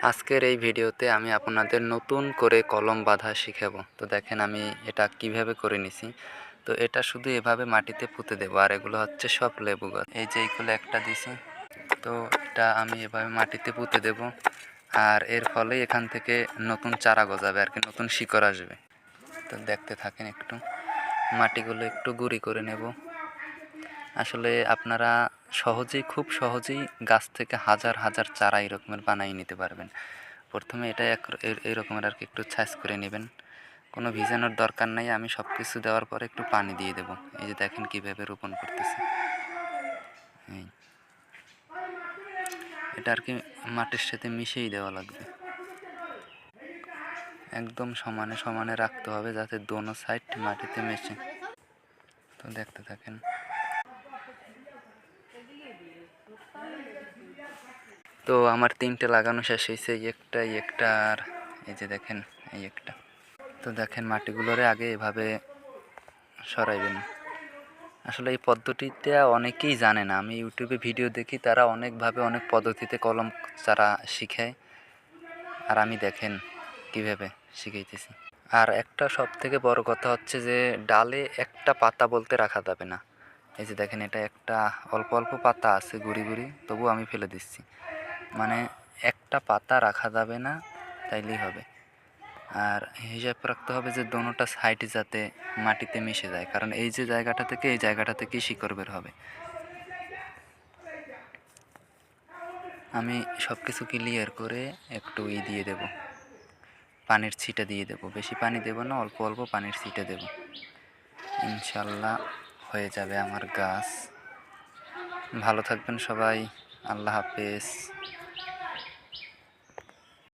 আজকের এই ভিডিওতে আমি আপনাদের নতুন করে কলম বাঁধা শিখাবো। তো দেখেন আমি এটা কিভাবে করে নিছি। তো এটা শুধু এভাবে মাটিতে পুঁতে দেবো, আর এগুলো হচ্ছে সব লেবু গাছ। এই যে এইগুলো একটা দিছি, তো এটা আমি এভাবে মাটিতে পুঁতে দেব, আর এর ফলে এখান থেকে নতুন চারা গজাবে আর কি, নতুন শিকড় আসবে। তো দেখতে থাকেন, একটু মাটিগুলো একটু গুঁড়ি করে নেব। আসলে আপনারা খুব সহজেই গাছ থেকে হাজার হাজার চারা এরকমের বানিয়ে নিতে পারবেন। প্রথমে এটা এই রকমের আর কি একটু ছাইজ করে নেবেন। কোনো ভিজানোর দরকার নাই, আমি সব কিছু দেওয়ার পরে একটু পানি দিয়ে দেবো। এই যে দেখেন কীভাবে রোপণ করতেছি। এই এটা আর কি মাটির সাথে মিশিয়েই দেওয়া লাগবে, একদম সমানে সমানে রাখতে হবে যাতে দোনো সাইড মাটিতে মেশে। তো দেখতে থাকেন। তো আমার 3টে লাগানো শেষ হয়েছে, এই একটা আর এই যে দেখেন এই একটা। তো দেখেন মাটিগুলোরে আগে এভাবে সরাইবেন। আসলে এই পদ্ধতিটা অনেকেই জানে না। আমি ইউটিউবে ভিডিও দেখি, তারা অনেকভাবে অনেক পদ্ধতিতে কলম চারা শিখায়, আর আমি দেখেন কীভাবে শিখাইতেছি। আর একটা সবথেকে বড় কথা হচ্ছে যে ডালে একটা পাতা বলতে রাখা যাবে না। এই যে দেখেন এটা একটা অল্প অল্প পাতা আছে গুড়ি গুড়ি, তবু আমি ফেলে দিচ্ছি। মানে একটা পাতা রাখা যাবে না, তাইলেই হবে। আর হিসাব রাখতে হবে যে দোনোটা সাইড যাতে মাটিতে মিশে যায়, কারণ এই যে জায়গাটা থেকে এই জায়গাটা থেকেই শিকড় বের হবে। আমি সব কিছু ক্লিয়ার করে একটু দিয়ে দেব, পানির ছিটা দিয়ে দেব। বেশি পানি দেব না, অল্প অল্প পানির ছিটা দেব। ইনশাল্লাহ হয়ে যাবে আমার গাছ। ভালো থাকবেন সবাই। আল্লাহ হাফেজ।